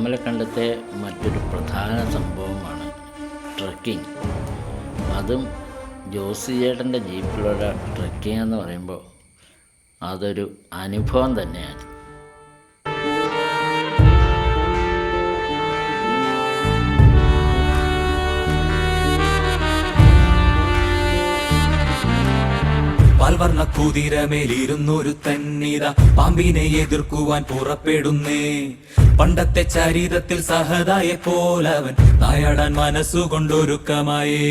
മാമലക്കണ്ടത്തെ മറ്റൊരു പ്രധാന സംഭവമാണ് ട്രക്കിംഗ്. അതും ജോസി ചേട്ടൻ്റെ ജീപ്പിലുള്ള ട്രക്കിംഗ് എന്ന് പറയുമ്പോൾ അതൊരു അനുഭവം തന്നെയാണ്. പാൽവർണ്ണ കുതിരമേലിരുന്നൊരു തന്നിത പാമ്പിനെ എതിർക്കുവാൻ പുറപ്പെടുന്നേ. പണ്ടത്തെ ചരിതത്തിൽ സഹതായെ പോലവൻ നായാടാൻ മനസ്സുകൊണ്ടൊരുക്കമായേ.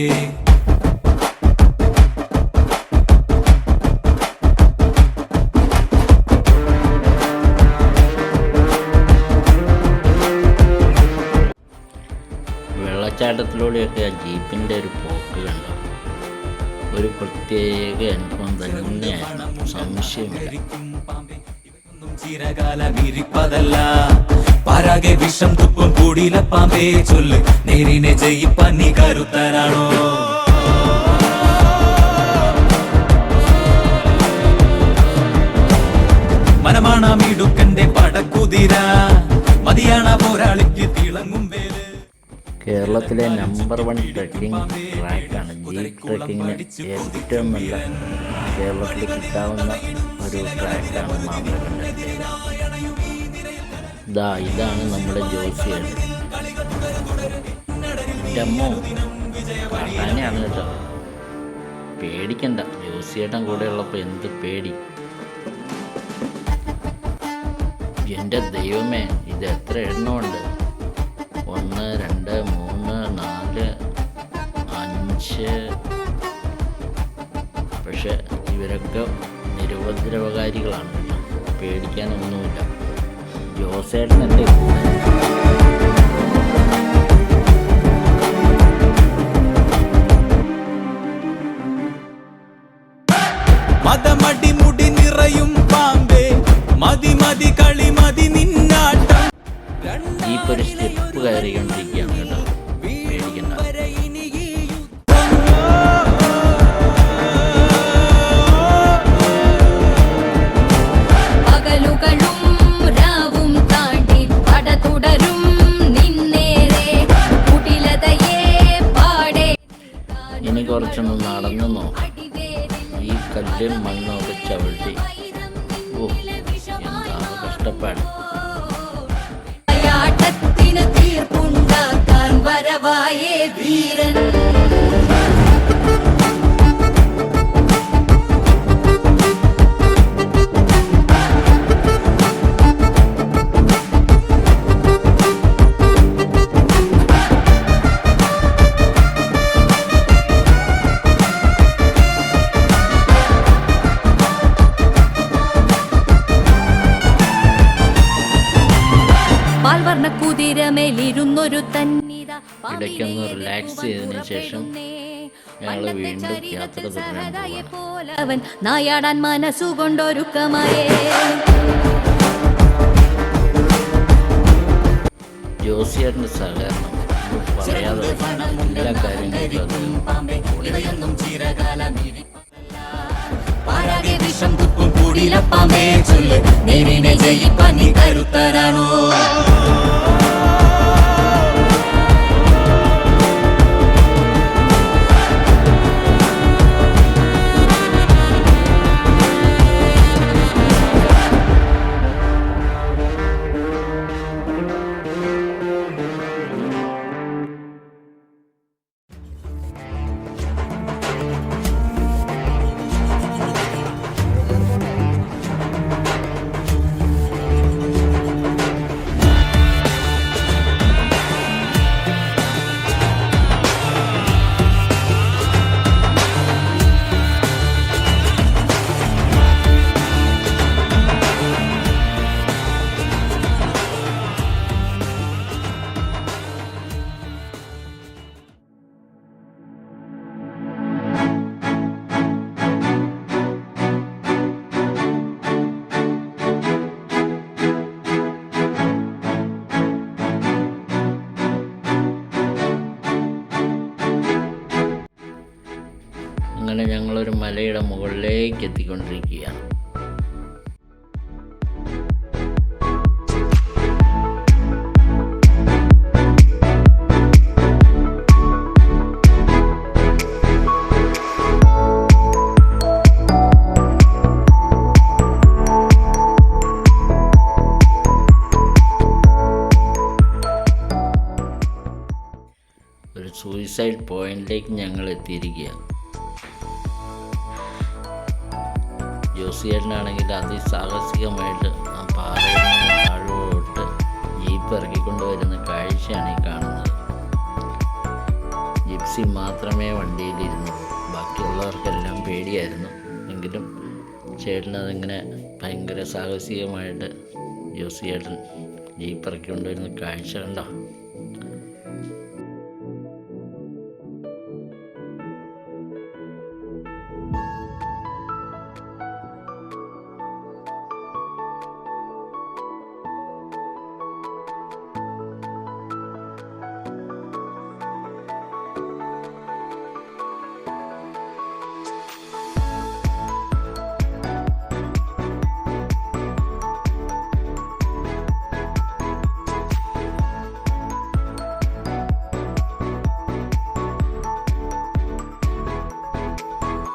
വെള്ളച്ചാട്ടത്തിലൂടെയൊക്കെ ആ ജീപ്പിൻ്റെ ഒരു പോക്ക് കണ്ടു. ഒരു പ്രത്യേക അനുഭവം തന്നെയായിരുന്നു, സംശയമില്ല. ചിരകാലമിരിപ്പതല്ല പാരാകെ വിഷം തുപ്പും കൂടിയില പാമ്പേ ചൊല്ല്, നേരിനെ ജയിപ്പാൻ നീ കരുത്തനാണോ? മനമാണമിടുക്കന്റെ പടക്കുതിര മതിയാണ പോരാളിക്ക് തിളങ്ങും വേല്. കേരളത്തിലെ നമ്പർ 1 ട്രക്കിംഗ് ട്രാക്കാണ് ജീപ്പ് ട്രക്കിങ്ങിന് ഏറ്റവും നല്ല കേരളത്തിൽ കിട്ടാവുന്ന ഒരു ട്രാക്കാണ് മാമലക്കണ്ടം. ഇതാണ് നമ്മുടെ ജോസിയാണ്. അമ്മോ, കാട്ടാനെയാണ് കേട്ടോ. പേടിക്കണ്ട, ജോസിയേട്ടൻ കൂടെ ഉള്ളപ്പോൾ എന്ത് പേടി. എൻ്റെ ദൈവമേ, ഇത് എത്ര എണ്ണമുണ്ട്! 1 2 3 4 5. പക്ഷെ ഇവരൊക്കെ നിരുപദ്രവകാരികളാണ്, പേടിക്കാനൊന്നുമില്ല. ജോസേട്ടൻ എൻ്റെ മതമടി മുടി നിറയും പാമ്പേ മതി മതി കളി മതി നിന്നാട്ടം. ജീപ്പൊരു സ്റ്റെപ്പ് കയറിക്കൊണ്ടിരിക്കുകയാണ് കേട്ടോ, പേടിക്കണ്ട. ഇനി കുറച്ചൊന്ന് നടന്നു നോക്കാം. ഈ കല്ലും മണ്ണൊക്കെ ചവിട്ടി എന്താണ് കഷ്ടപ്പാട്. തീർപ്പുണ്ടാക്കാൻ വരവായേ വീരൻ. പാൽവർണ്ണ കുതിരമേലിരുന്നൊരു തന്നിത ഇടയ്ക്കൊന്ന് റിലാക്സ് ചെയ്തതിന് ശേഷം ഞങ്ങൾ വീണ്ടും യാത്ര തുടരാൻ പോവാണ്. നായാടാൻ മനസ്സുകൊണ്ടൊരുക്കമായേ. ജോസിയേട്ടൻ്റെ സഹകരണം പറയാതെ എല്ലാ കാര്യങ്ങളും വിഷം തുപ്പും കൂടിയില പാമ്പേ ചൊല്ല്, നേരിനെ ജയിപ്പാൻ നീ കരുത്തനാണോ? അങ്ങനെ ഞങ്ങളൊരു മലയുടെ മുകളിലേക്ക് എത്തിക്കൊണ്ടിരിക്കുകയാണ്. സൂയിസൈഡ് പോയിന്റിലേക്ക് ഞങ്ങൾ എത്തിയിരിക്കുകയാണ്. ജോസിയേട്ടനാണെങ്കിൽ അതിസാഹസികമായിട്ട് ആ പാറയിൽ നിന്ന് താഴോട്ട് ജീപ്പ് ഇറക്കിക്കൊണ്ടുവരുന്ന കാഴ്ചയാണ് ഈ കാണുന്നത്. ജിപ്സി മാത്രമേ വണ്ടിയിലിരുന്നുള്ളൂ, ബാക്കിയുള്ളവർക്കെല്ലാം പേടിയായിരുന്നു. എങ്കിലും ചേട്ടനതിങ്ങനെ ഭയങ്കര സാഹസികമായിട്ട് ജോസിയേട്ടൻ ജീപ്പ് ഇറക്കിക്കൊണ്ടുവരുന്ന കാഴ്ച കണ്ടോ.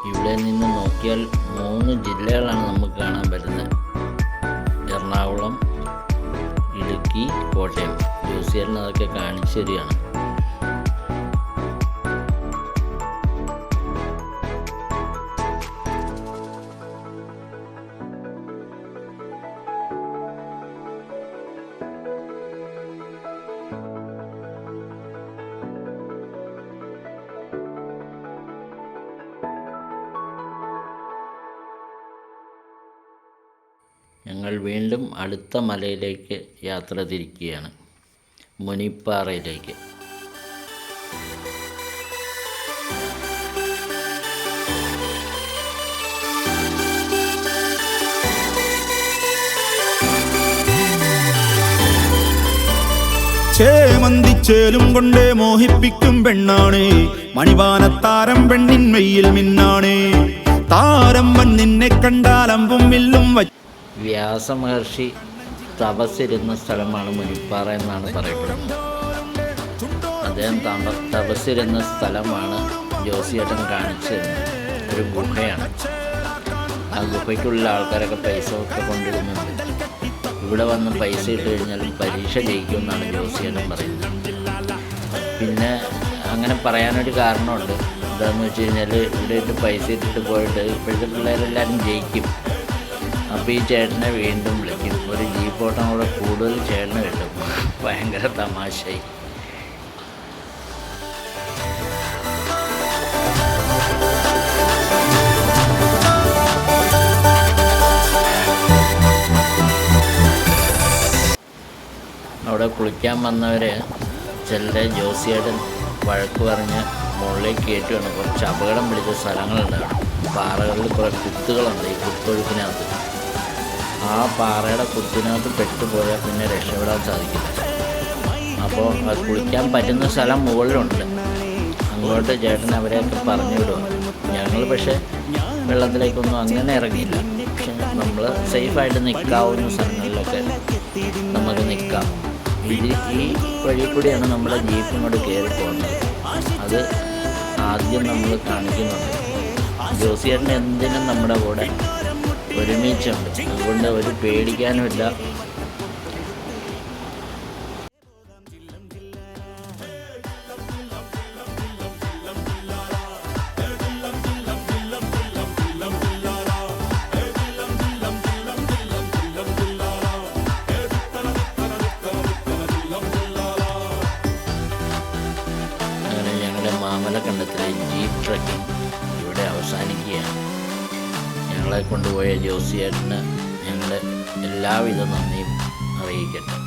ഇവിടെ നിന്ന് നോക്കിയാൽ 3 ജില്ലകളാണ് നമുക്ക് കാണാൻ പറ്റുന്നത്: എറണാകുളം, ഇടുക്കി, കോട്ടയം. ജോസിയേട്ടൻ അതൊക്കെ കാണിച്ചു തരികയാണ്. ഞങ്ങൾ വീണ്ടും അടുത്ത മലയിലേക്ക് യാത്ര തിരിക്കുകയാണ്, മുനിപ്പാറയിലേക്ക്. ചേമന്തിച്ചേലും കൊണ്ടേ മോഹിപ്പിക്കും പെണ്ണാണേ, മണിവാനത്താരം പെണ്ണിൻ മെയ്യിൽ മിന്നാണേ, താരം വൻ നിന്നെ കണ്ടാലമ്പും വില്ലും. വ്യാസമഹർഷി തപസ്സിരുന്ന സ്ഥലമാണ് മുനിപ്പാറ എന്നാണ് പറയപ്പെടുന്നത്. അദ്ദേഹം തപസ്സിരുന്ന സ്ഥലമാണ് ജോസിയേട്ടൻ കാണിച്ചു തരുന്നത്. ഒരു ഗുഹയാണ്. ആ ഗുഹയ്ക്കുള്ള ആൾക്കാരൊക്കെ പൈസ ഒക്കെ കൊണ്ടിടുന്നുണ്ട്. ഇവിടെ വന്ന് പൈസ ഇട്ട് കഴിഞ്ഞാൽ പരീക്ഷ ജയിക്കുമെന്നാണ് ജോസിയേട്ടൻ പറയുന്നത്. പിന്നെ അങ്ങനെ പറയാനൊരു കാരണമുണ്ട്. എന്താണെന്ന് വെച്ച് കഴിഞ്ഞാൽ ഇവിടെ ഇട്ട് പൈസ ഇട്ടിട്ട് പോയിട്ട് ഇപ്പോഴത്തെ പിള്ളേരെല്ലാവരും ജയിക്കും. അപ്പോൾ ഈ ചേട്ടനെ വീണ്ടും വിളിക്കും. ഒരു ജീപ്പ് ഓട്ടം കൂടെ കൂടുതൽ ചേട്ടന് കിട്ടും. ഭയങ്കര തമാശയായി. അവിടെ കുളിക്കാൻ വന്നവർ ചിലരെ ജോസിയേട്ടൻ വഴക്ക് പറഞ്ഞ് മുകളിലേക്ക് കയറ്റുകയാണ്. കുറച്ച് അപകടം പിടിച്ച സ്ഥലങ്ങളുണ്ടാണ്. പാറകളിൽ കുറേ കുത്തുകളുണ്ട്. ഈ കുത്തൊഴുക്കിനകത്ത് ആ പാറയുടെ കുത്തിനകത്ത് പെട്ടുപോയാൽ പിന്നെ രക്ഷപ്പെടാൻ സാധിക്കില്ല. അപ്പോൾ അത് കുളിക്കാൻ പറ്റുന്ന സ്ഥലം മുകളിലുണ്ട്. അങ്ങോട്ട് ചേട്ടൻ അവരെയൊക്കെ പറഞ്ഞു വിടുക. ഞങ്ങൾ പക്ഷേ വെള്ളത്തിലേക്കൊന്നും അങ്ങനെ ഇറങ്ങിയില്ല. പക്ഷെ നമ്മൾ സേഫായിട്ട് നിൽക്കാവുന്ന സ്ഥലങ്ങളിലൊക്കെ നമുക്ക് നിൽക്കാം. ഈ വഴി കൂടിയാണ് നമ്മളെ ജീപ്പ് ഇങ്ങോട്ട് കയറി പോകുന്നത്. അത് ആദ്യം നമ്മൾ കാണിക്കുന്നുണ്ട്. ജോസിയേട്ടൻ എന്തിനും നമ്മുടെ കൂടെ ഒരുമിച്ചുണ്ട്. അതുകൊണ്ട് ഒരു പേടിക്കാനുമില്ല. അങ്ങനെ ഞങ്ങളുടെ മാമലക്കണ്ടത്തിലെ ജീപ്പ് ട്രക്കിംഗ് ഇവിടെ അവസാനിക്കുകയാണ്. ഞങ്ങളെ കൊണ്ടുപോയ ജോസിയേട്ടന് ഞങ്ങളുടെ എല്ലാവിധ നന്ദിയും അറിയിക്കട്ടെ.